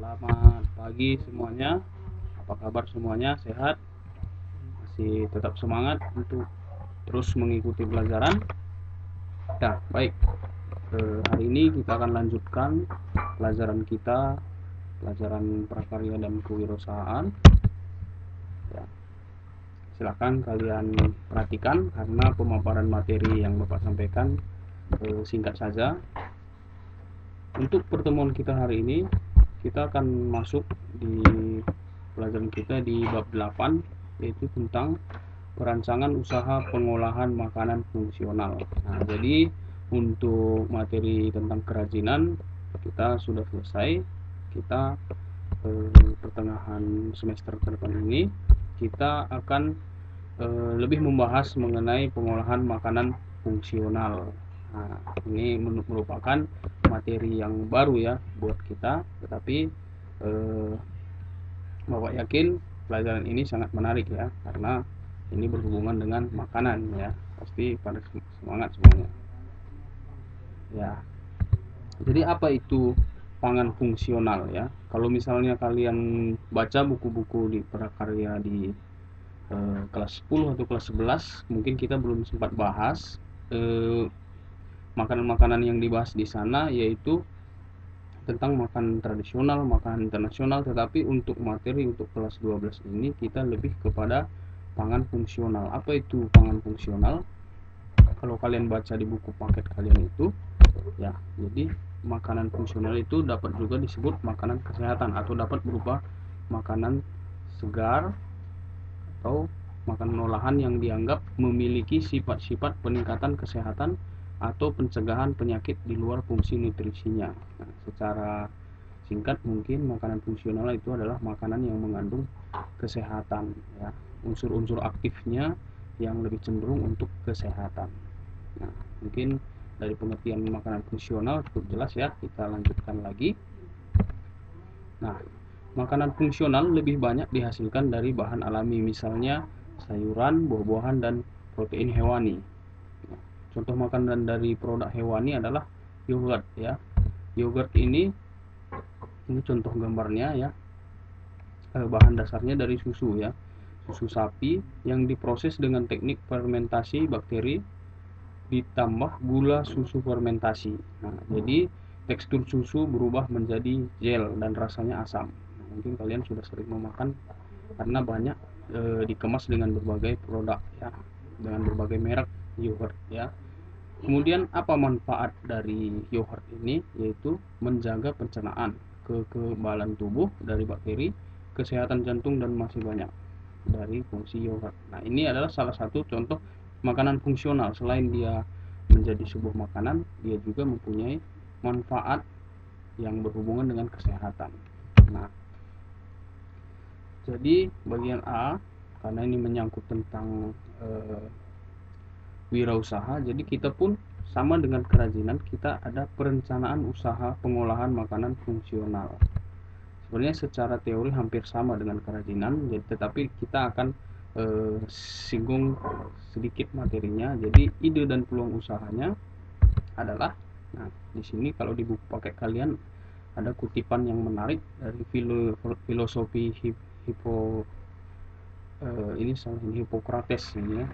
Selamat pagi semuanya. Apa kabar semuanya? Sehat? Masih tetap semangat untuk terus mengikuti pelajaran? Ya, baik. Hari ini kita akan lanjutkan pelajaran kita, pelajaran prakarya dan kewirausahaan. Ya, silakan kalian perhatikan karena pemaparan materi yang Bapak sampaikan singkat saja. Untuk pertemuan kita hari ini, kita akan masuk di pelajaran kita di bab 8, yaitu tentang perancangan usaha pengolahan makanan fungsional. Nah, jadi untuk materi tentang kerajinan kita sudah selesai. Kita pertengahan semester ke depan ini kita akan lebih membahas mengenai pengolahan makanan fungsional. Nah, ini merupakan materi yang baru ya buat kita, tetapi Bapak yakin pelajaran ini sangat menarik ya, karena ini berhubungan dengan makanan ya. Pasti pada semangat semuanya. Ya. Jadi apa itu pangan fungsional ya? Kalau misalnya kalian baca buku-buku di prakarya di kelas 10 atau kelas 11, mungkin kita belum sempat bahas makanan-makanan yang dibahas di sana, yaitu tentang makanan tradisional, makanan internasional. Tetapi untuk materi untuk kelas 12 ini kita lebih kepada pangan fungsional. Apa itu pangan fungsional? Kalau kalian baca di buku paket kalian itu ya, jadi makanan fungsional itu dapat juga disebut makanan kesehatan atau dapat berupa makanan segar atau makanan olahan yang dianggap memiliki sifat-sifat peningkatan kesehatan atau pencegahan penyakit di luar fungsi nutrisinya. Nah, secara singkat mungkin makanan fungsional itu adalah makanan yang mengandung kesehatan ya, unsur-unsur aktifnya yang lebih cenderung untuk kesehatan. Nah, mungkin dari pengertian makanan fungsional cukup jelas ya, kita lanjutkan lagi. Nah, makanan fungsional lebih banyak dihasilkan dari bahan alami, misalnya sayuran, buah-buahan, dan protein hewani. Nah, contoh makanan dari produk hewani adalah yogurt ya. Yogurt ini contoh gambarnya ya. Bahan dasarnya dari susu ya. Susu sapi yang diproses dengan teknik fermentasi bakteri ditambah gula susu fermentasi. Nah, jadi tekstur susu berubah menjadi gel dan rasanya asam. Nah, mungkin kalian sudah sering memakan karena banyak dikemas dengan berbagai produk ya, dengan berbagai merek yogurt ya. Kemudian apa manfaat dari yogurt ini? Yaitu menjaga pencernaan, kekebalan tubuh dari bakteri, kesehatan jantung, dan masih banyak dari fungsi yogurt. Nah, ini adalah salah satu contoh makanan fungsional. Selain dia menjadi sebuah makanan, dia juga mempunyai manfaat yang berhubungan dengan kesehatan. Nah, jadi bagian A, karena ini menyangkut tentang wirausaha, jadi kita pun sama dengan kerajinan, kita ada perencanaan usaha pengolahan makanan fungsional. Sebenarnya secara teori hampir sama dengan kerajinan, jadi tetapi kita akan singgung sedikit materinya. Jadi ide dan peluang usahanya adalah, nah di sini kalau di buku paket kalian ada kutipan yang menarik dari filosofi ini salah Hippocrates ini ya,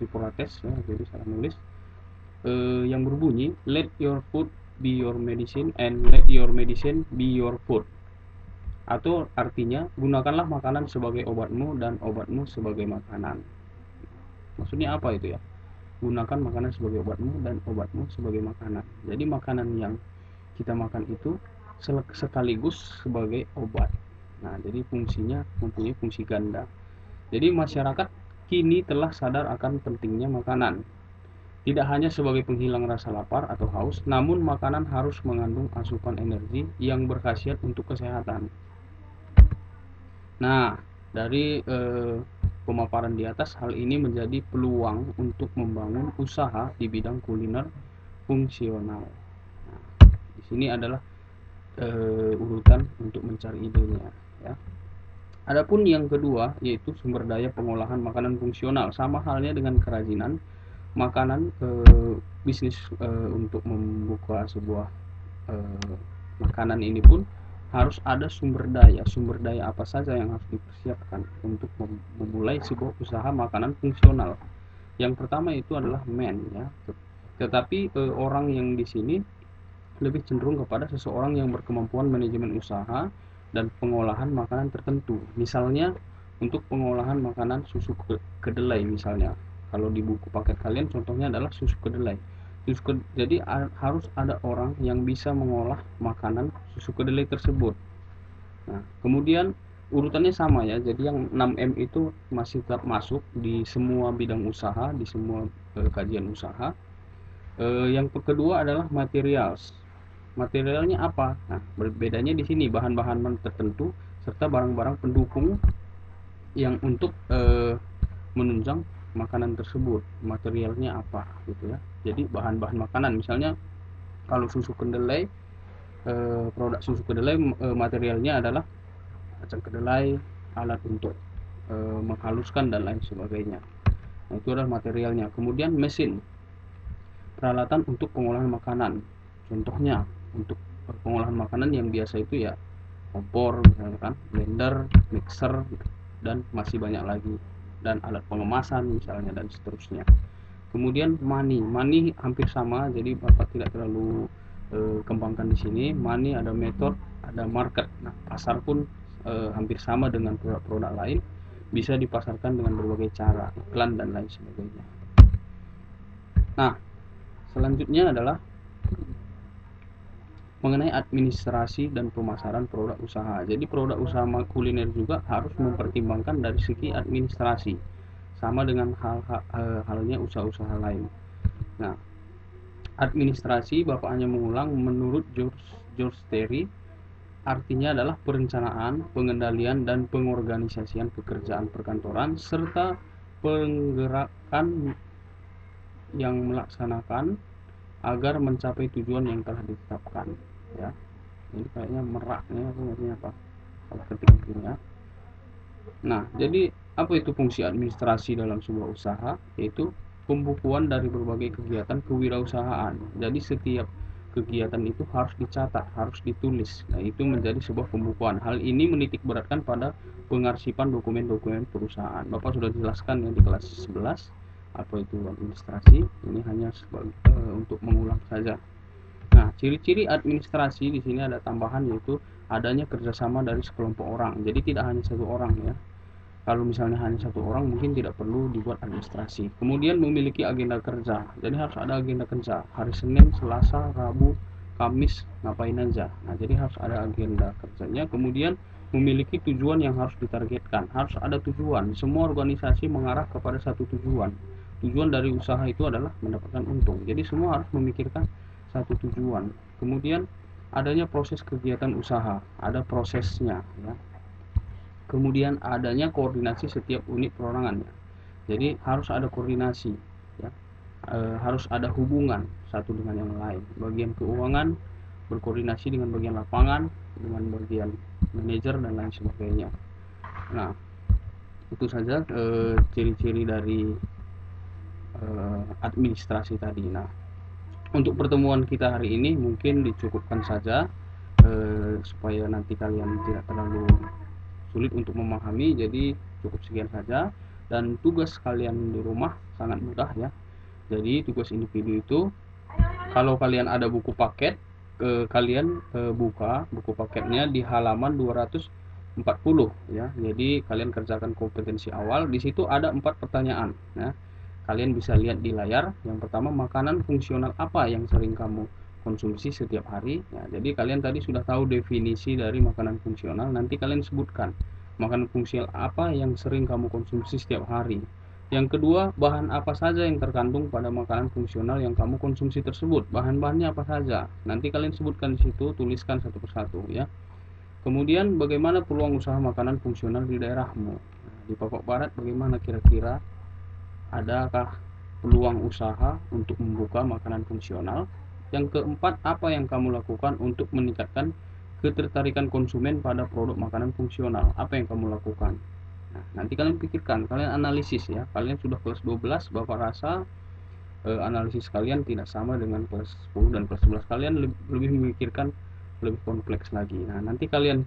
Hippocrates ya, jadi salah nulis yang berbunyi let your food be your medicine and let your medicine be your food, atau artinya gunakanlah makanan sebagai obatmu dan obatmu sebagai makanan. Maksudnya apa itu ya? Gunakan makanan sebagai obatmu dan obatmu sebagai makanan. Jadi makanan yang kita makan itu sekaligus sebagai obat. Nah, jadi fungsinya mempunyai fungsi ganda. Jadi masyarakat kini telah sadar akan pentingnya makanan. Tidak hanya sebagai penghilang rasa lapar atau haus, namun makanan harus mengandung asupan energi yang berkhasiat untuk kesehatan. Nah, dari pemaparan di atas, hal ini menjadi peluang untuk membangun usaha di bidang kuliner fungsional. Nah, di sini adalah urutan untuk mencari idenya ya. Adapun yang kedua yaitu sumber daya pengolahan makanan fungsional, sama halnya dengan kerajinan makanan. Bisnis untuk membuka sebuah makanan ini pun harus ada sumber daya. Sumber daya apa saja yang harus dipersiapkan untuk memulai sebuah usaha makanan fungsional? Yang pertama itu adalah ya. Tetapi orang yang di sini lebih cenderung kepada seseorang yang berkemampuan manajemen usaha dan pengolahan makanan tertentu. Misalnya untuk pengolahan makanan susu kedelai misalnya. Kalau di buku paket kalian contohnya adalah susu kedelai. Jadi harus ada orang yang bisa mengolah makanan susu kedelai tersebut. Nah, kemudian urutannya sama ya. Jadi yang 6M itu masih tetap masuk di semua bidang usaha, di semua kajian usaha. Yang kedua adalah materials. Materialnya apa? Nah, bedanya di sini bahan-bahan tertentu serta barang-barang pendukung yang untuk menunjang makanan tersebut. Materialnya apa gitu ya. Jadi bahan-bahan makanan misalnya kalau susu kedelai, produk susu kedelai materialnya adalah kacang kedelai, alat untuk menghaluskan dan lain sebagainya. Nah, itu adalah materialnya. Kemudian mesin, peralatan untuk pengolahan makanan. Contohnya untuk pengolahan makanan yang biasa itu ya kompor misalkan, blender, mixer, dan masih banyak lagi, dan alat pengemasan misalnya dan seterusnya. Kemudian money hampir sama, jadi Bapak tidak terlalu kembangkan di sini. Money ada metode, ada market. Nah, pasar pun hampir sama dengan produk-produk lain, bisa dipasarkan dengan berbagai cara, iklan dan lain sebagainya. Nah, selanjutnya adalah mengenai administrasi dan pemasaran produk usaha. Jadi produk usaha kuliner juga harus mempertimbangkan dari segi administrasi, sama dengan halnya usaha-usaha lain. Nah, administrasi Bapak hanya mengulang menurut George Terry, artinya adalah perencanaan, pengendalian, dan pengorganisasian pekerjaan perkantoran serta penggerakkan yang melaksanakan agar mencapai tujuan yang telah ditetapkan ya. Ini kayaknya meraknya apa kalau ketik begini ya. Nah, jadi apa itu fungsi administrasi dalam sebuah usaha? Yaitu pembukuan dari berbagai kegiatan kewirausahaan. Jadi setiap kegiatan itu harus dicatat, harus ditulis. Nah, itu menjadi sebuah pembukuan. Hal ini menitik beratkan pada pengarsipan dokumen-dokumen perusahaan. Bapak sudah jelaskan ya di kelas 11 apa itu administrasi. Ini hanya untuk mengulang saja. Nah, ciri-ciri administrasi di sini ada tambahan, yaitu adanya kerjasama dari sekelompok orang. Jadi tidak hanya satu orang ya. Kalau misalnya hanya satu orang mungkin tidak perlu dibuat administrasi. Kemudian memiliki agenda kerja. Jadi harus ada agenda kerja. Hari Senin, Selasa, Rabu, Kamis ngapain aja. Nah, jadi harus ada agenda kerjanya. Kemudian memiliki tujuan yang harus ditargetkan. Harus ada tujuan. Semua organisasi mengarah kepada satu tujuan. Tujuan dari usaha itu adalah mendapatkan untung. Jadi semua harus memikirkan satu tujuan. Kemudian adanya proses kegiatan usaha, ada prosesnya ya. Kemudian adanya koordinasi setiap unit perorangannya. Jadi harus ada koordinasi ya. Harus ada hubungan satu dengan yang lain. Bagian keuangan berkoordinasi dengan bagian lapangan, dengan bagian manajer dan lain sebagainya. Nah, itu saja ciri-ciri dari administrasi tadi. Nah, untuk pertemuan kita hari ini mungkin dicukupkan saja supaya nanti kalian tidak terlalu sulit untuk memahami. Jadi cukup sekian saja, dan tugas kalian di rumah sangat mudah ya. Jadi tugas individu itu, kalau kalian ada buku paket, kalian buka buku paketnya di halaman 240 ya. Jadi kalian kerjakan kompetensi awal. Di situ ada 4 pertanyaan ya. Kalian bisa lihat di layar. Yang pertama, makanan fungsional apa yang sering kamu konsumsi setiap hari ya. Jadi kalian tadi sudah tahu definisi dari makanan fungsional. Nanti kalian sebutkan makanan fungsional apa yang sering kamu konsumsi setiap hari. Yang kedua, bahan apa saja yang terkandung pada makanan fungsional yang kamu konsumsi tersebut. Bahan-bahannya apa saja. Nanti kalian sebutkan di situ, tuliskan satu persatu ya. Kemudian bagaimana peluang usaha makanan fungsional di daerahmu. Nah, di Papua Barat bagaimana kira-kira, adakah peluang usaha untuk membuka makanan fungsional? Yang keempat, apa yang kamu lakukan untuk meningkatkan ketertarikan konsumen pada produk makanan fungsional? Apa yang kamu lakukan? Nah, nanti kalian pikirkan, kalian analisis ya. Kalian sudah kelas 12, Bapak rasa analisis kalian tidak sama dengan kelas 10 dan kelas 11. Kalian lebih memikirkan lebih kompleks lagi. Nah, nanti kalian